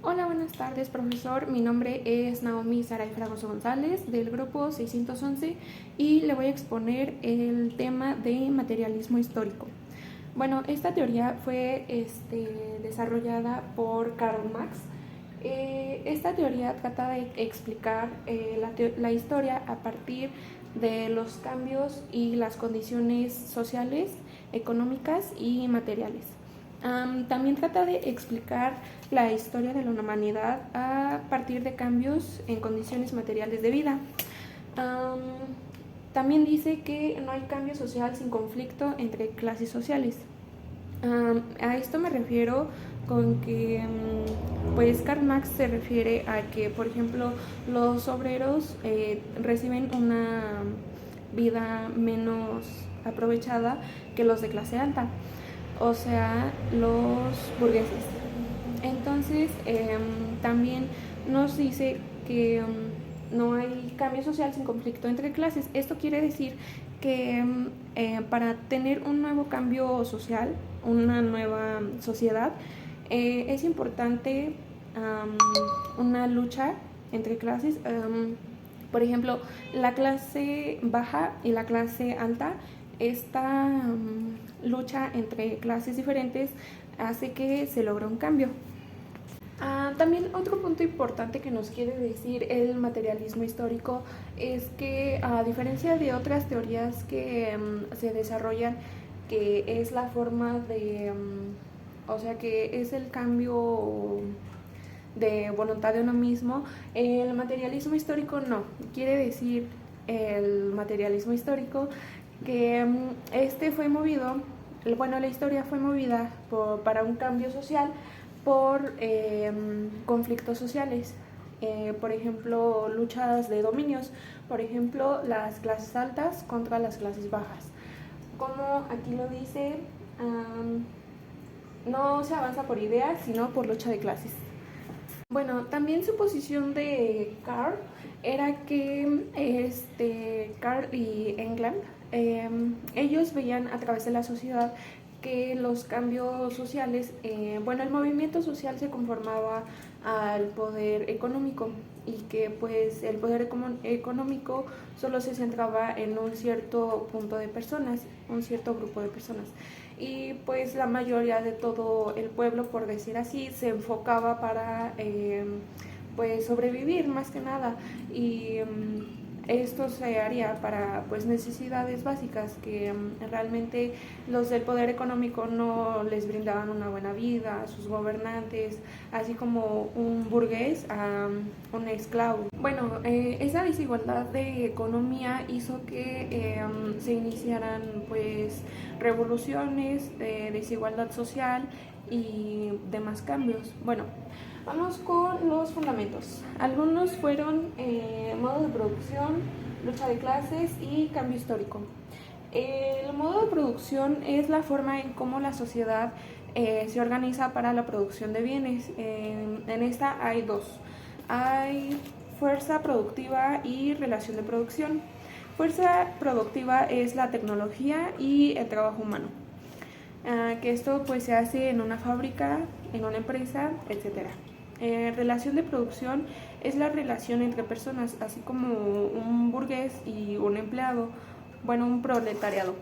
Hola, buenas tardes, profesor. Mi nombre es Naomi Saray Fragoso González del grupo 611 y le voy a exponer el tema de materialismo histórico. Bueno, esta teoría fue desarrollada por Karl Marx. Esta teoría trata de explicar la historia a partir de los cambios y las condiciones sociales, económicas y materiales. También trata de explicar la historia de la humanidad a partir de cambios en condiciones materiales de vida. Um, También dice que no hay cambio social sin conflicto entre clases sociales. A esto me refiero con que pues Karl Marx se refiere a que, por ejemplo, los obreros reciben una vida menos aprovechada que los de clase alta, o sea, los burgueses. Entonces, también nos dice que no hay cambio social sin conflicto entre clases. Esto quiere decir que para tener un nuevo cambio social, una nueva sociedad, es importante una lucha entre clases. Por ejemplo, la clase baja y la clase alta, esta lucha entre clases diferentes hace que se logre un cambio. También otro punto importante que nos quiere decir el materialismo histórico es que, a diferencia de otras teorías que se desarrollan, que es la forma de, o sea, que es el cambio de voluntad de uno mismo, el materialismo histórico no. Quiere decir el materialismo histórico que este fue movido, bueno, la historia fue movida para un cambio social por conflictos sociales. Por ejemplo, luchas de dominios, por ejemplo, las clases altas contra las clases bajas. Como aquí lo dice, no se avanza por ideas, sino por lucha de clases. Bueno, también su posición de Karl era que Karl y England, ellos veían a través de la sociedad que los cambios sociales, bueno, el movimiento social se conformaba al poder económico y que pues el poder económico solo se centraba en un cierto punto de personas, un cierto grupo de personas. Y pues la mayoría de todo el pueblo, por decir así, se enfocaba para pues sobrevivir más que nada. Y esto se haría para pues necesidades básicas que realmente los del poder económico no les brindaban una buena vida a sus gobernantes, así como un burgués a un esclavo. Bueno, esa desigualdad de economía hizo que se iniciaran pues revoluciones, desigualdad social y demás cambios. Bueno, vamos con los fundamentos. Algunos fueron modo de producción, lucha de clases y cambio histórico. El modo de producción es la forma en cómo la sociedad se organiza para la producción de bienes. En esta hay dos. Hay fuerza productiva y relación de producción. Fuerza productiva es la tecnología y el trabajo humano. Que esto pues se hace en una fábrica, en una empresa, etcétera. Relación de producción es la relación entre personas, así como un burgués y un empleado, bueno, un proletariado.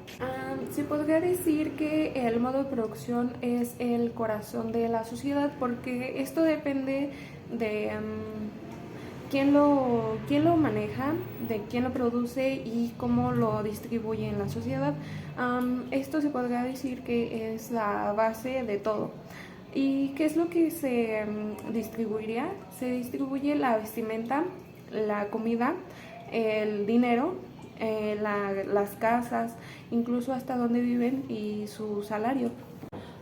Se podría decir que el modo de producción es el corazón de la sociedad porque esto depende de quién lo maneja, de quién lo produce y cómo lo distribuye en la sociedad. Esto se podría decir que es la base de todo. ¿Y qué es lo que se distribuiría? Se distribuye la vestimenta, la comida, el dinero, las casas, incluso hasta dónde viven y su salario.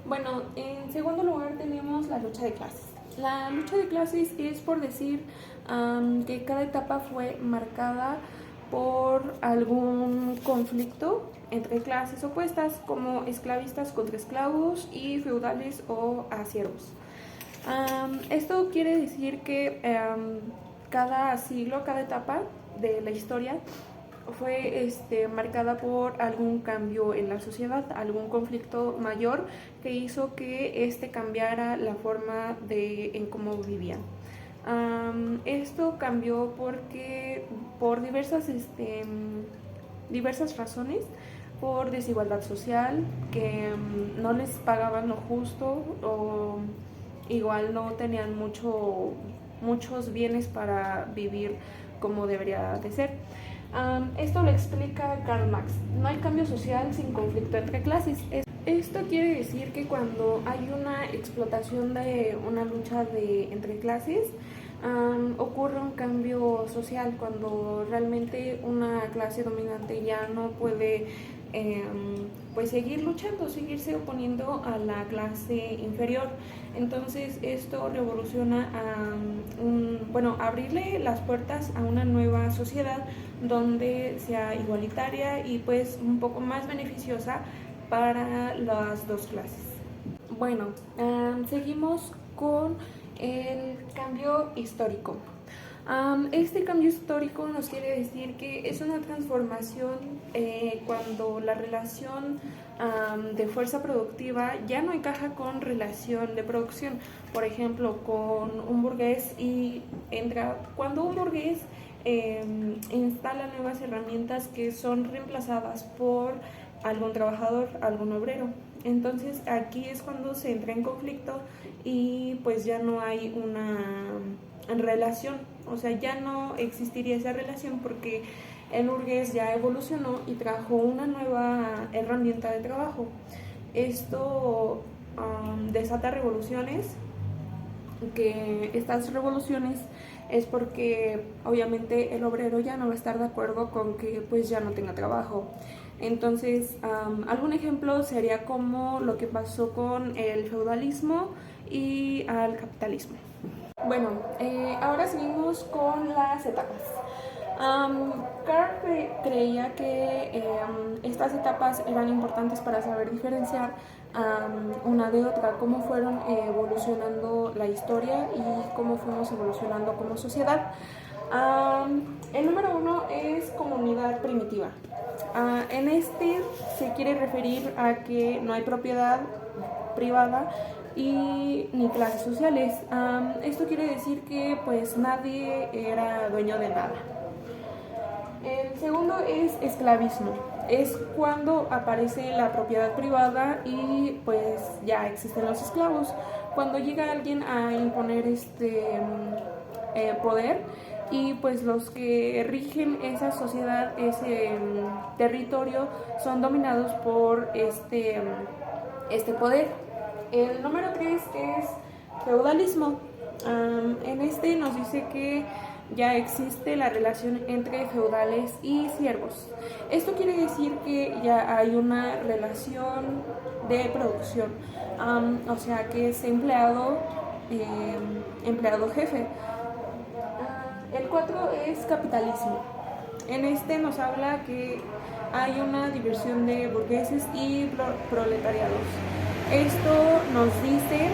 Bueno, en segundo lugar tenemos la lucha de clases. La lucha de clases es por decir que cada etapa fue marcada por algún conflicto entre clases opuestas, como esclavistas contra esclavos y feudales o siervos. Esto quiere decir que cada siglo, cada etapa de la historia fue marcada por algún cambio en la sociedad, algún conflicto mayor que hizo que cambiara la forma en cómo vivían. Esto cambió porque por diversas razones, por desigualdad social, que no les pagaban lo justo o igual no tenían muchos bienes para vivir como debería de ser. Esto lo explica Karl Marx. No hay cambio social sin conflicto entre clases. Esto quiere decir que cuando hay una explotación de una lucha entre clases, ocurre un cambio social cuando realmente una clase dominante ya no puede pues seguir luchando, seguirse oponiendo a la clase inferior. Entonces esto revoluciona abrirle las puertas a una nueva sociedad donde sea igualitaria y pues un poco más beneficiosa para las dos clases. Bueno, seguimos con el cambio histórico. Este cambio histórico nos quiere decir que es una transformación cuando la relación de fuerza productiva ya no encaja con relación de producción. Por ejemplo, con un burgués cuando un burgués instala nuevas herramientas que son reemplazadas por algún trabajador, algún obrero. Entonces aquí es cuando se entra en conflicto y pues ya no hay una relación, o sea, ya no existiría esa relación porque el burgués ya evolucionó y trajo una nueva herramienta de trabajo. Esto desata revoluciones, que estas revoluciones es porque obviamente el obrero ya no va a estar de acuerdo con que pues ya no tenga trabajo. Entonces, algún ejemplo sería como lo que pasó con el feudalismo y al capitalismo. Bueno, ahora seguimos con las etapas. Karl creía que estas etapas eran importantes para saber diferenciar una de otra, cómo fueron evolucionando la historia y cómo fuimos evolucionando como sociedad. El número 1 es comunidad primitiva. En se quiere referir a que no hay propiedad privada y ni clases sociales. Esto quiere decir que pues nadie era dueño de nada. El segundo es esclavismo. Es cuando aparece la propiedad privada y pues ya existen los esclavos. Cuando llega alguien a imponer poder y pues los que rigen esa sociedad, ese territorio, son dominados por este poder. El número 3 es feudalismo. En nos dice que ya existe la relación entre feudales y siervos. Esto quiere decir que ya hay una relación de producción, o sea que es empleado jefe. El 4 es capitalismo. En nos habla que hay una división de burgueses y proletariados. Esto nos dice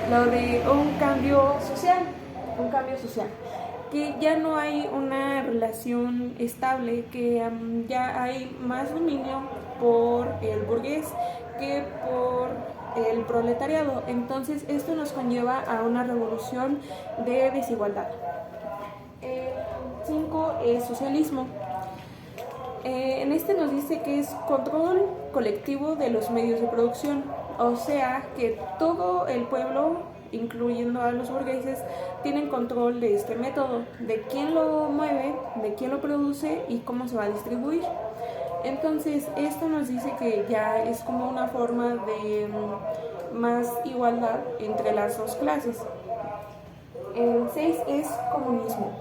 lo de un cambio social, que ya no hay una relación estable, que ya hay más dominio por el burgués que por el proletariado. Entonces esto nos conlleva a una revolución de desigualdad. El 5 es socialismo. En nos dice que es control colectivo de los medios de producción, o sea que todo el pueblo, incluyendo a los burgueses, tienen control de este método, de quién lo mueve, de quién lo produce y cómo se va a distribuir. Entonces esto nos dice que ya es como una forma de más igualdad entre las dos clases. El 6 es comunismo.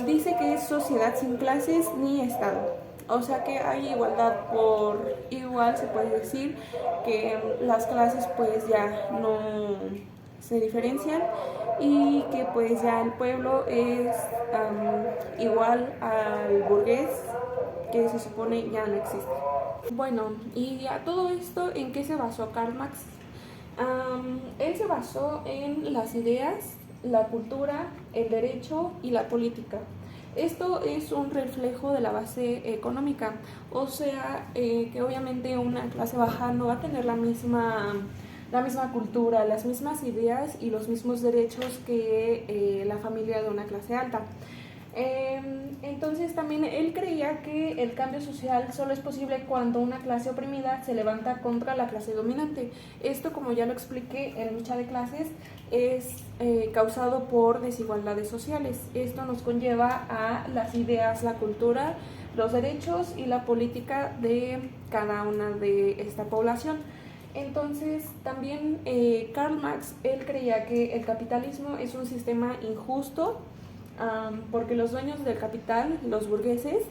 Dice que es sociedad sin clases ni estado, o sea que hay igualdad por igual. Se puede decir que las clases pues ya no se diferencian y que pues ya el pueblo es igual al burgués, que se supone ya no existe. Bueno, y a todo esto, ¿en qué se basó Karl Marx? Él se basó en las ideas, la cultura, el derecho y la política. Esto es un reflejo de la base económica, o sea, que obviamente una clase baja no va a tener la misma cultura, las mismas ideas y los mismos derechos que la familia de una clase alta. Entonces también él creía que el cambio social solo es posible cuando una clase oprimida se levanta contra la clase dominante. Esto, como ya lo expliqué en Lucha de Clases, es causado por desigualdades sociales. Esto nos conlleva a las ideas, la cultura, los derechos y la política de cada una de esta población. Entonces, también Karl Marx, él creía que el capitalismo es un sistema injusto, porque los dueños del capital, los burgueses,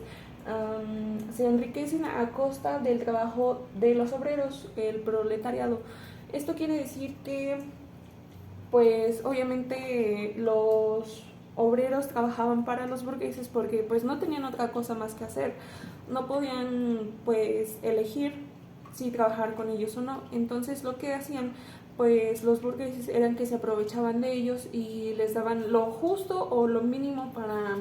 se enriquecen a costa del trabajo de los obreros, el proletariado. Esto quiere decir que, pues, obviamente los obreros trabajaban para los burgueses porque pues no tenían otra cosa más que hacer, no podían pues elegir si trabajar con ellos o no. Entonces lo que hacían pues los burgueses eran que se aprovechaban de ellos y les daban lo justo o lo mínimo para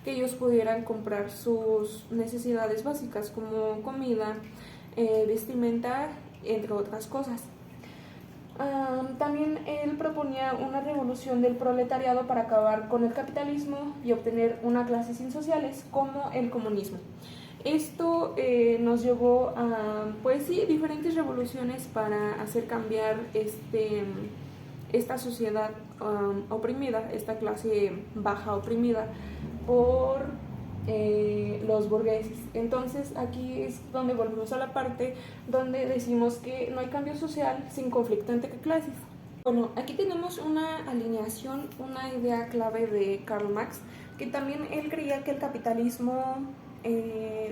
que ellos pudieran comprar sus necesidades básicas como comida, vestimenta, entre otras cosas. También él proponía una revolución del proletariado para acabar con el capitalismo y obtener una clase sin sociales como el comunismo. Esto nos llevó a, pues sí, diferentes revoluciones para hacer cambiar esta sociedad oprimida, esta clase baja oprimida por los burgueses. Entonces aquí es donde volvemos a la parte donde decimos que no hay cambio social sin conflicto entre clases. Bueno, aquí tenemos una alineación, una idea clave de Karl Marx, que también él creía que el capitalismo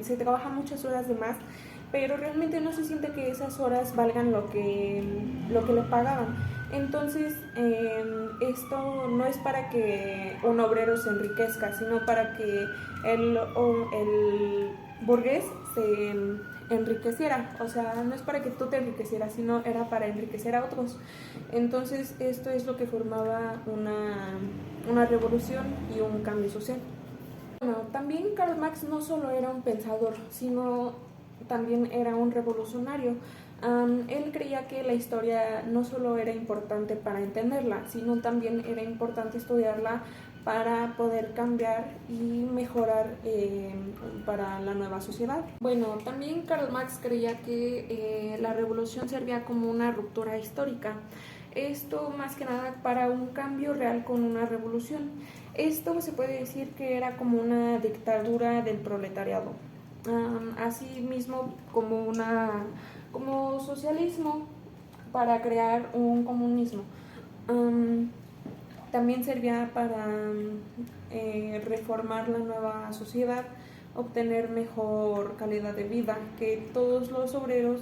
se trabaja muchas horas de más, pero realmente no se siente que esas horas valgan lo que le pagaban. Entonces, esto no es para que un obrero se enriquezca, sino para que el burgués se enriqueciera. O sea, no es para que tú te enriquecieras, sino era para enriquecer a otros. Entonces, esto es lo que formaba una revolución y un cambio social. Bueno, también Karl Marx no solo era un pensador, sino también era un revolucionario. Él creía que la historia no solo era importante para entenderla, sino también era importante estudiarla para poder cambiar y mejorar para la nueva sociedad. Bueno, también Karl Marx creía que la revolución servía como una ruptura histórica. Esto más que nada para un cambio real con una revolución. Esto se puede decir que era como una dictadura del proletariado. Así mismo como socialismo para crear un comunismo. También servía para reformar la nueva sociedad, obtener mejor calidad de vida, que todos los obreros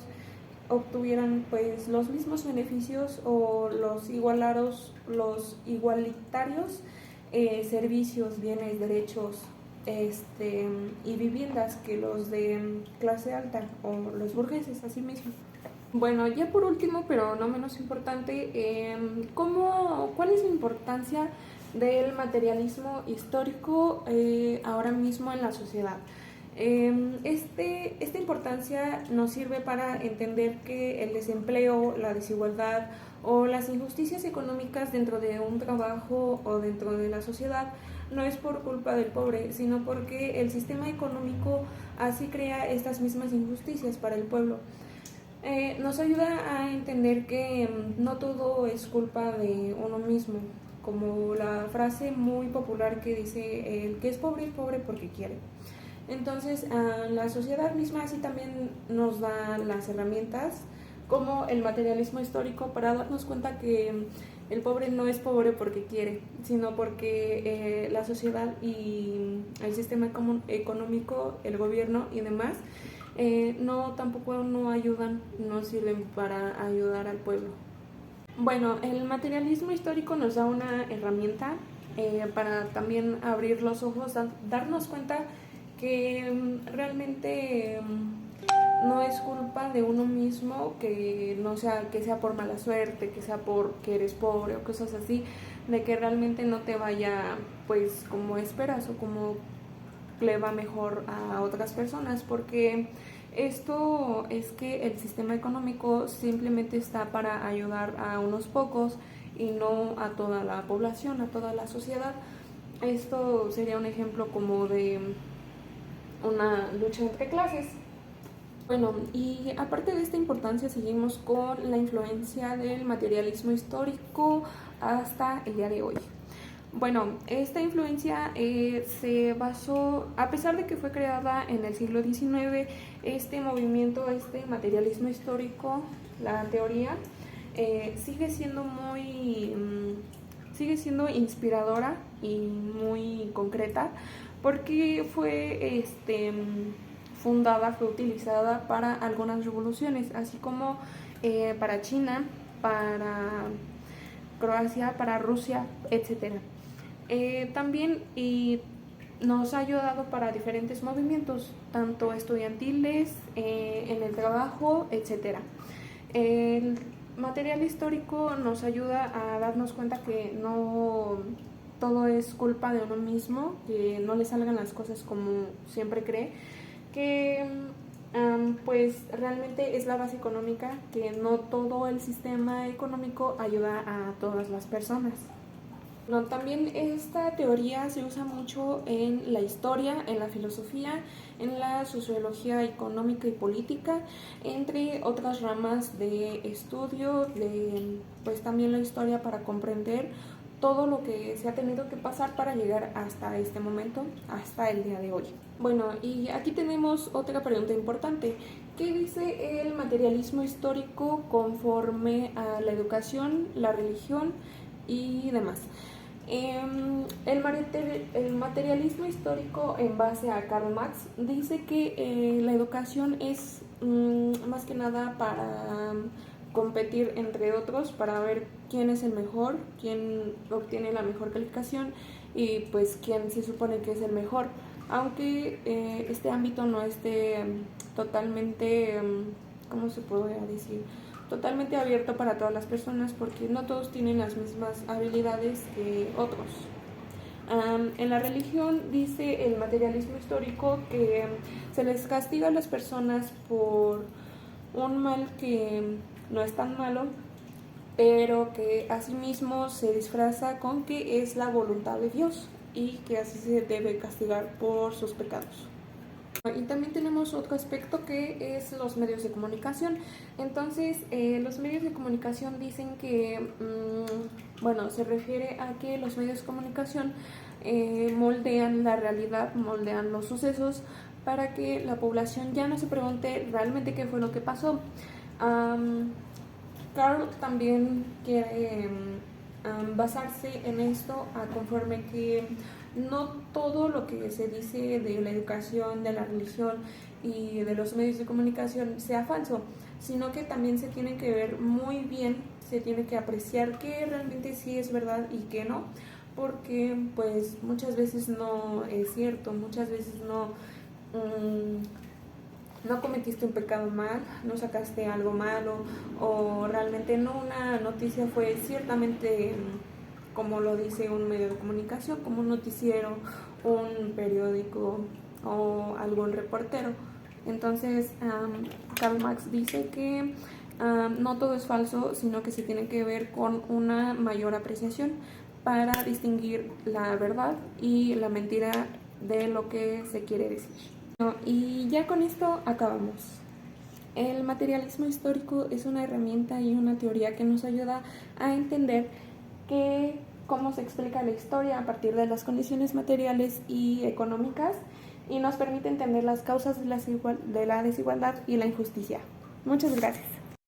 obtuvieran pues los mismos beneficios o los igualitarios servicios, bienes, derechos y viviendas que los de clase alta o los burgueses, así mismo. Bueno, ya por último, pero no menos importante, ¿cuál es la importancia del materialismo histórico ahora mismo en la sociedad? Esta importancia nos sirve para entender que el desempleo, la desigualdad o las injusticias económicas dentro de un trabajo o dentro de la sociedad no es por culpa del pobre, sino porque el sistema económico así crea estas mismas injusticias para el pueblo. Nos ayuda a entender que no todo es culpa de uno mismo, como la frase muy popular que dice, el que es pobre porque quiere. Entonces, la sociedad misma así también nos da las herramientas, como el materialismo histórico, para darnos cuenta que el pobre no es pobre porque quiere, sino porque la sociedad y el sistema económico, el gobierno y demás, tampoco no ayudan, no sirven para ayudar al pueblo. Bueno, el materialismo histórico nos da una herramienta para también abrir los ojos, darnos cuenta que realmente no es culpa de uno mismo, que sea por mala suerte, que sea porque eres pobre o cosas así, de que realmente no te vaya pues como esperas o como le va mejor a otras personas, porque esto es que el sistema económico simplemente está para ayudar a unos pocos y no a toda la población, a toda la sociedad. Esto sería un ejemplo como de una lucha entre clases. Bueno, y aparte de esta importancia, seguimos con la influencia del materialismo histórico hasta el día de hoy. Bueno, esta influencia se basó, a pesar de que fue creada en el siglo XIX, este movimiento, este materialismo histórico, la teoría, sigue siendo inspiradora y muy concreta, porque fue fundada, fue utilizada para algunas revoluciones, así como para China, para Croacia, para Rusia, etc. También nos ha ayudado para diferentes movimientos, tanto estudiantiles, en el trabajo, etc. El material histórico nos ayuda a darnos cuenta que no todo es culpa de uno mismo, que no le salgan las cosas como siempre cree, que pues realmente es la base económica, que no todo el sistema económico ayuda a todas las personas. No, también esta teoría se usa mucho en la historia, en la filosofía, en la sociología económica y política, entre otras ramas de estudio, pues también la historia, para comprender todo lo que se ha tenido que pasar para llegar hasta este momento, hasta el día de hoy. Bueno, y aquí tenemos otra pregunta importante. ¿Qué dice el materialismo histórico conforme a la educación, la religión y demás? El materialismo histórico, en base a Karl Marx, dice que la educación es más que nada para competir entre otros, para ver quién es el mejor, quién obtiene la mejor calificación y pues quién se supone que es el mejor, aunque este ámbito no esté totalmente, ¿cómo se podría decir?, totalmente abierto para todas las personas, porque no todos tienen las mismas habilidades que otros. En la religión dice el materialismo histórico que se les castiga a las personas por un mal que no es tan malo, pero que asimismo se disfraza con que es la voluntad de Dios y que así se debe castigar por sus pecados. Y también tenemos otro aspecto, que es los medios de comunicación. Entonces, los medios de comunicación dicen que, bueno, se refiere a que los medios de comunicación moldean la realidad, moldean los sucesos, para que la población ya no se pregunte realmente qué fue lo que pasó. Carl también quiere basarse en esto, conforme que no todo lo que se dice de la educación, de la religión y de los medios de comunicación sea falso, sino que también se tiene que ver muy bien, se tiene que apreciar qué realmente sí es verdad y qué no, porque pues muchas veces no es cierto, muchas veces no cometiste un pecado mal, no sacaste algo malo, o realmente no una noticia fue ciertamente como lo dice un medio de comunicación, como un noticiero, un periódico o algún reportero. Entonces, Karl Marx dice que no todo es falso, sino que se tiene que ver con una mayor apreciación para distinguir la verdad y la mentira de lo que se quiere decir. Y ya con esto acabamos. El materialismo histórico es una herramienta y una teoría que nos ayuda a entender cómo se explica la historia a partir de las condiciones materiales y económicas, y nos permite entender las causas de la desigualdad y la injusticia. Muchas gracias.